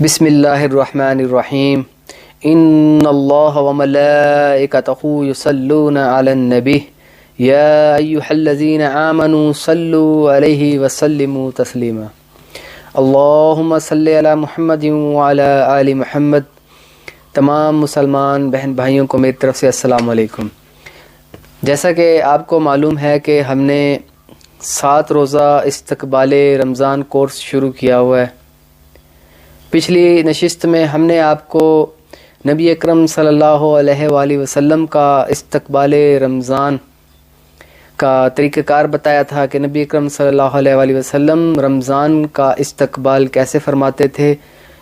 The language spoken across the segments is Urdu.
بسم اللہ الرحمن الرحیم ان اللہ وملائکتہ یصلون علی النبی یا ایہا الذین آمنوا صلوا علیہ وسلموا تسلیما اللہم صلی علی محمد وعلی آل محمد۔ تمام مسلمان بہن بھائیوں کو میری طرف سے السلام علیکم۔ جیسا کہ آپ کو معلوم ہے کہ ہم نے 7 روزہ استقبال رمضان کورس شروع کیا ہوا ہے۔ پچھلی نشست میں ہم نے آپ کو نبی اکرم صلی اللہ علیہ وآلہ وسلم کا استقبال رمضان کا طریقہ کار بتایا تھا کہ نبی اکرم صلی اللہ علیہ وآلہ وسلم رمضان کا استقبال کیسے فرماتے تھے،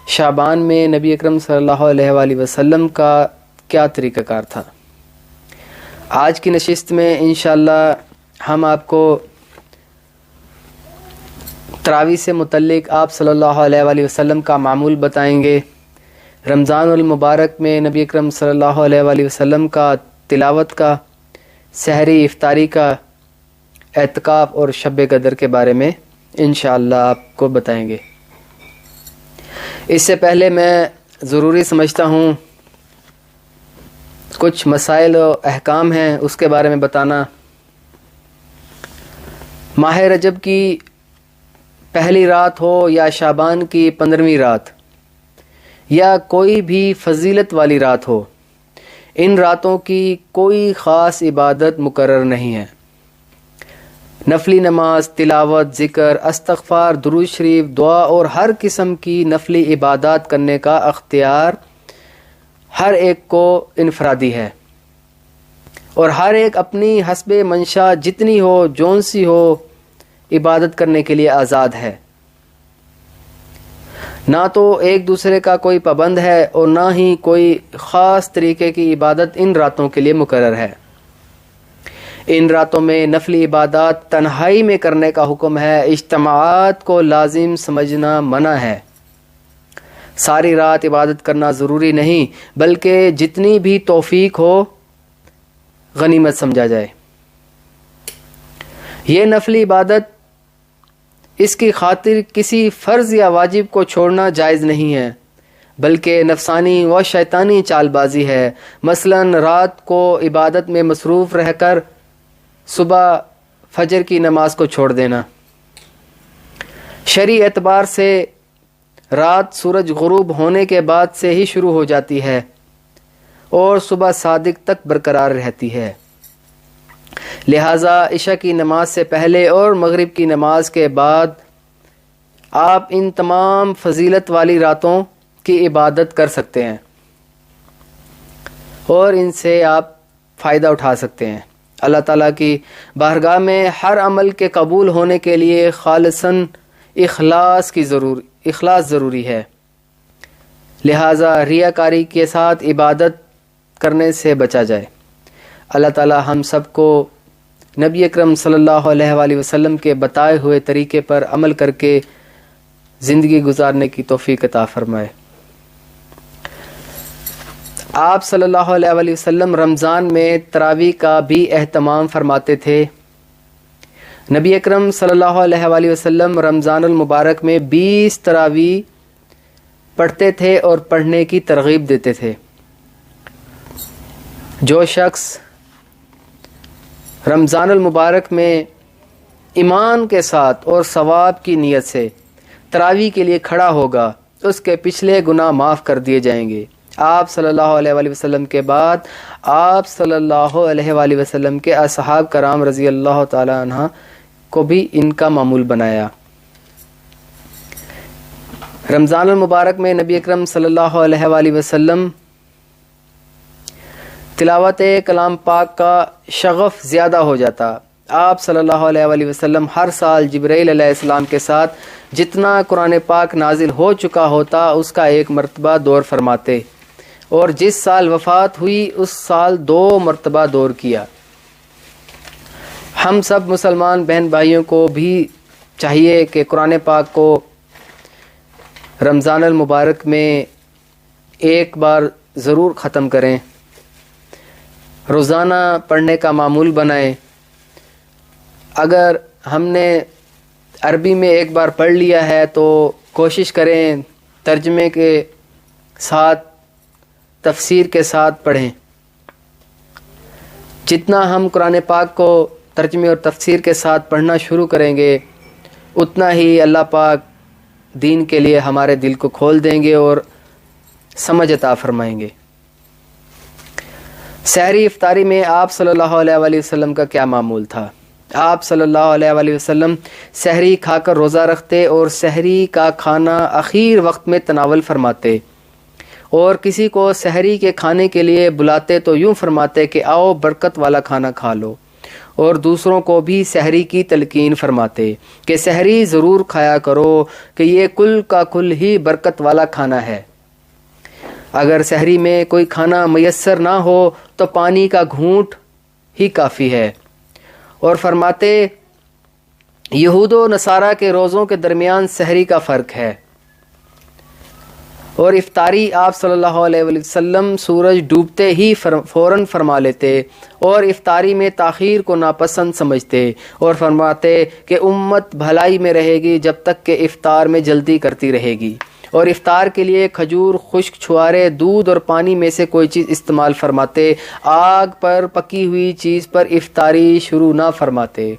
شعبان میں نبی اکرم صلی اللہ علیہ وآلہ وسلم کا کیا طریقہ کار تھا۔ آج کی نشست میں انشاءاللہ ہم آپ کو تراویح سے متعلق آپ صلی اللہ علیہ وآلہ وسلم کا معمول بتائیں گے۔ رمضان المبارک میں نبی اکرم صلی اللہ علیہ وآلہ وسلم کا تلاوت کا، سحری افطاری کا، اعتکاف اور شب قدر کے بارے میں انشاءاللہ آپ کو بتائیں گے۔ اس سے پہلے میں ضروری سمجھتا ہوں کچھ مسائل و احکام ہیں اس کے بارے میں بتانا۔ ماہ رجب کی پہلی رات ہو یا شعبان کی 15ویں رات یا کوئی بھی فضیلت والی رات ہو، ان راتوں کی کوئی خاص عبادت مقرر نہیں ہے۔ نفلی نماز، تلاوت، ذکر، استغفار، درود شریف، دعا اور ہر قسم کی نفلی عبادات کرنے کا اختیار ہر ایک کو انفرادی ہے، اور ہر ایک اپنی حسب منشا جتنی ہو، جون سی ہو، عبادت کرنے کے لیے آزاد ہے۔ نہ تو ایک دوسرے کا کوئی پابند ہے اور نہ ہی کوئی خاص طریقے کی عبادت ان راتوں کے لیے مقرر ہے۔ ان راتوں میں نفلی عبادات تنہائی میں کرنے کا حکم ہے، اجتماعات کو لازم سمجھنا منع ہے۔ ساری رات عبادت کرنا ضروری نہیں، بلکہ جتنی بھی توفیق ہو غنیمت سمجھا جائے۔ یہ نفلی عبادت اس کی خاطر کسی فرض یا واجب کو چھوڑنا جائز نہیں ہے، بلکہ نفسانی و شیطانی چال بازی ہے۔ مثلا رات کو عبادت میں مصروف رہ کر صبح فجر کی نماز کو چھوڑ دینا۔ شرعی اعتبار سے رات سورج غروب ہونے کے بعد سے ہی شروع ہو جاتی ہے اور صبح صادق تک برقرار رہتی ہے، لہٰذا عشاء کی نماز سے پہلے اور مغرب کی نماز کے بعد آپ ان تمام فضیلت والی راتوں کی عبادت کر سکتے ہیں اور ان سے آپ فائدہ اٹھا سکتے ہیں۔ اللہ تعالیٰ کی بارگاہ میں ہر عمل کے قبول ہونے کے لیے خالصاً اخلاص ضروری ہے، لہٰذا ریاکاری کے ساتھ عبادت کرنے سے بچا جائے۔ اللہ تعالیٰ ہم سب کو نبی اکرم صلی اللہ علیہ وآلہ وسلم کے بتائے ہوئے طریقے پر عمل کر کے زندگی گزارنے کی توفیق عطا فرمائے۔ آپ صلی اللہ علیہ وآلہ وسلم رمضان میں تراویح کا بھی اہتمام فرماتے تھے۔ نبی اکرم صلی اللہ علیہ وآلہ وسلم رمضان المبارک میں 20 تراویح پڑھتے تھے اور پڑھنے کی ترغیب دیتے تھے۔ جو شخص رمضان المبارک میں ایمان کے ساتھ اور ثواب کی نیت سے تراویح کے لیے کھڑا ہوگا، اس کے پچھلے گناہ معاف کر دیے جائیں گے۔ آپ صلی اللہ علیہ وآلہ وسلم کے بعد آپ صلی اللہ علیہ وآلہ وسلم کے اصحاب کرام رضی اللہ تعالی عنہ کو بھی ان کا معمول بنایا۔ رمضان المبارک میں نبی اکرم صلی اللہ علیہ وآلہ وسلم تلاوت کلام پاک کا شغف زیادہ ہو جاتا۔ آپ صلی اللہ علیہ وآلہ وسلم ہر سال جبرائیل علیہ السلام کے ساتھ جتنا قرآن پاک نازل ہو چکا ہوتا اس کا 1 مرتبہ دور فرماتے، اور جس سال وفات ہوئی اس سال 2 مرتبہ دور کیا۔ ہم سب مسلمان بہن بھائیوں کو بھی چاہیے کہ قرآن پاک کو رمضان المبارک میں ایک بار ضرور ختم کریں، روزانہ پڑھنے کا معمول بنائیں۔ اگر ہم نے عربی میں ایک بار پڑھ لیا ہے تو کوشش کریں ترجمے کے ساتھ، تفسیر کے ساتھ پڑھیں۔ جتنا ہم قرآن پاک کو ترجمے اور تفسیر کے ساتھ پڑھنا شروع کریں گے، اتنا ہی اللہ پاک دین کے لیے ہمارے دل کو کھول دیں گے اور سمجھ عطا فرمائیں گے۔ سحری افطاری میں آپ صلی اللہ علیہ وآلہ وسلم کا کیا معمول تھا؟ آپ صلی اللہ علیہ وآلہ وسلم سحری کھا کر روزہ رکھتے اور سحری کا کھانا اخیر وقت میں تناول فرماتے، اور کسی کو سحری کے کھانے کے لیے بلاتے تو یوں فرماتے کہ آؤ برکت والا کھانا کھا لو، اور دوسروں کو بھی سحری کی تلقین فرماتے کہ سحری ضرور کھایا کرو کہ یہ کل کا کل ہی برکت والا کھانا ہے۔ اگر سحری میں کوئی کھانا میسر نہ ہو تو پانی کا گھونٹ ہی کافی ہے، اور فرماتے یہود و نصارہ کے روزوں کے درمیان سحری کا فرق ہے۔ اور افطاری آپ صلی اللہ علیہ وسلم سورج ڈوبتے ہی فوراً فرما لیتے، اور افطاری میں تاخیر کو ناپسند سمجھتے، اور فرماتے کہ امت بھلائی میں رہے گی جب تک کہ افطار میں جلدی کرتی رہے گی، اور افطار کے لیے کھجور، خشک چھوارے، دودھ اور پانی میں سے کوئی چیز استعمال فرماتے، آگ پر پکی ہوئی چیز پر افطاری شروع نہ فرماتے۔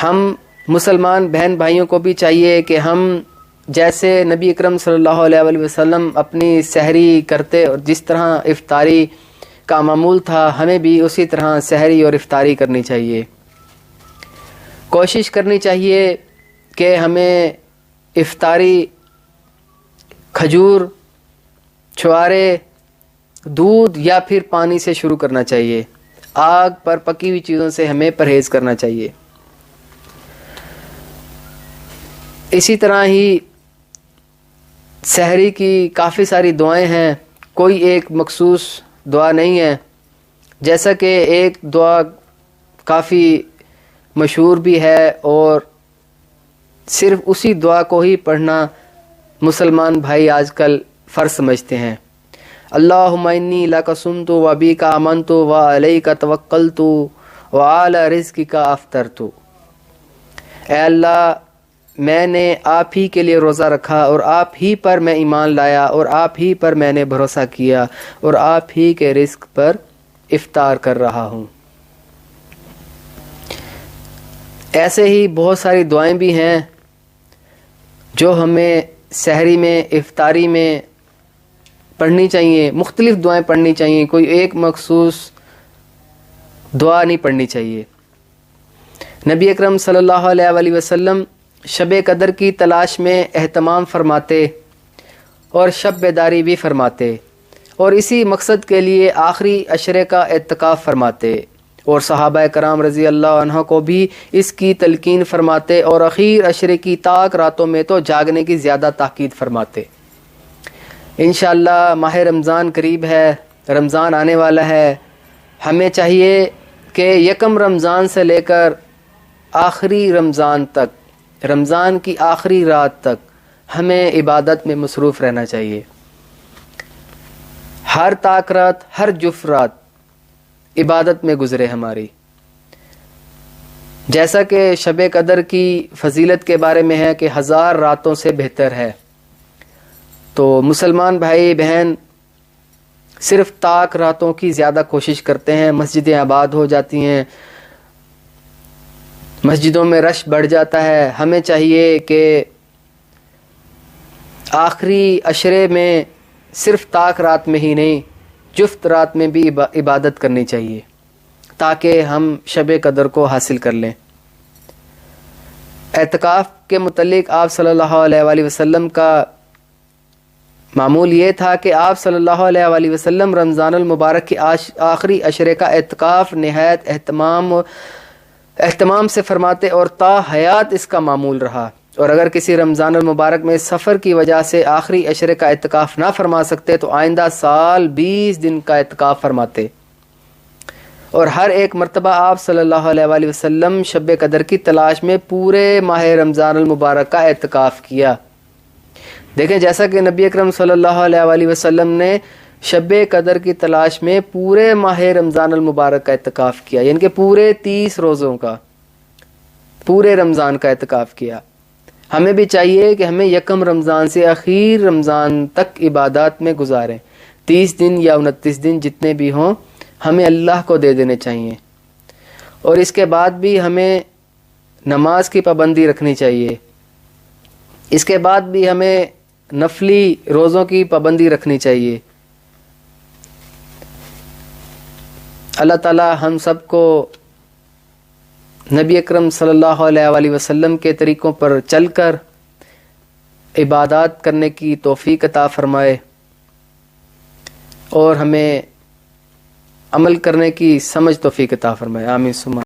ہم مسلمان بہن بھائیوں کو بھی چاہیے کہ ہم جیسے نبی اکرم صلی اللہ علیہ وآلہ وسلم اپنی سحری کرتے اور جس طرح افطاری کا معمول تھا، ہمیں بھی اسی طرح سحری اور افطاری کرنی چاہیے۔ کوشش کرنی چاہیے کہ ہمیں افطاری کھجور، چھوارے، دودھ یا پھر پانی سے شروع کرنا چاہیے۔ آگ پر پکی ہوئی چیزوں سے ہمیں پرہیز کرنا چاہیے۔ اسی طرح ہی سحری کی کافی ساری دعائیں ہیں، کوئی ایک مخصوص دعا نہیں ہے، جیسا کہ ایک دعا کافی مشہور بھی ہے اور صرف اسی دعا کو ہی پڑھنا مسلمان بھائی آج کل فرض سمجھتے ہیں۔ اللہم انی لک صمت و بیک آمنت و علیک توکلت و علی رزقک افطرت۔ اے اللہ، میں نے آپ ہی کے لیے روزہ رکھا اور آپ ہی پر میں ایمان لایا اور آپ ہی پر میں نے بھروسہ کیا اور آپ ہی کے رزق پر افطار کر رہا ہوں۔ ایسے ہی بہت ساری دعائیں بھی ہیں جو ہمیں سحری میں، افطاری میں پڑھنی چاہیے۔ مختلف دعائیں پڑھنی چاہیے، کوئی ایک مخصوص دعا نہیں پڑھنی چاہیے۔ نبی اکرم صلی اللہ علیہ وآلہ وسلم شب قدر کی تلاش میں اہتمام فرماتے اور شب بیداری بھی فرماتے، اور اسی مقصد کے لیے آخری عشرے کا اعتکاف فرماتے، اور صحابہ کرام رضی اللہ عنہ کو بھی اس کی تلقین فرماتے، اور اخیر عشرے کی تاک راتوں میں تو جاگنے کی زیادہ تاکید فرماتے۔ انشاءاللہ ماہ رمضان قریب ہے، رمضان آنے والا ہے۔ ہمیں چاہیے کہ یکم رمضان سے لے کر آخری رمضان تک، رمضان کی آخری رات تک ہمیں عبادت میں مصروف رہنا چاہیے۔ ہر تاک رات، ہر جف رات عبادت میں گزرے ہماری، جیسا کہ شب قدر کی فضیلت کے بارے میں ہے کہ 1000 راتوں سے بہتر ہے۔ تو مسلمان بھائی بہن صرف تاک راتوں کی زیادہ کوشش کرتے ہیں، مسجدیں آباد ہو جاتی ہیں، مسجدوں میں رش بڑھ جاتا ہے۔ ہمیں چاہیے کہ آخری عشرے میں صرف تاک رات میں ہی نہیں، جفت رات میں بھی عبادت کرنی چاہیے تاکہ ہم شب قدر کو حاصل کر لیں۔ اعتکاف کے متعلق آپ صلی اللہ علیہ وآلہ وسلم کا معمول یہ تھا کہ آپ صلی اللہ علیہ وآلہ وسلم رمضان المبارک کے آخری عشرے کا اعتکاف نہایت اہتمام سے فرماتے اور تا حیات اس کا معمول رہا، اور اگر کسی رمضان المبارک میں سفر کی وجہ سے آخری عشرے کا اعتکاف نہ فرما سکتے تو آئندہ سال 20 دن کا اعتکاف فرماتے، اور ہر ایک مرتبہ آپ صلی اللہ علیہ وآلہ وسلم شب قدر کی تلاش میں پورے ماہ رمضان المبارک کا اعتکاف کیا۔ دیکھیں جیسا کہ نبی اکرم صلی اللہ علیہ وآلہ وسلم نے شب قدر کی تلاش میں پورے ماہ رمضان المبارک کا اعتکاف کیا، یعنی کہ پورے 30 روزوں کا، پورے رمضان کا اعتکاف کیا۔ ہمیں بھی چاہیے کہ ہمیں یکم رمضان سے اخیر رمضان تک عبادات میں گزاریں، 30 دن یا 29 دن جتنے بھی ہوں ہمیں اللہ کو دے دینے چاہیے، اور اس کے بعد بھی ہمیں نماز کی پابندی رکھنی چاہیے، اس کے بعد بھی ہمیں نفلی روزوں کی پابندی رکھنی چاہیے۔ اللہ تعالی ہم سب کو نبی اکرم صلی اللہ علیہ وآلہ وسلم کے طریقوں پر چل کر عبادات کرنے کی توفیق عطا فرمائے، اور ہمیں عمل کرنے کی سمجھ توفیق عطا فرمائے، آمین ثم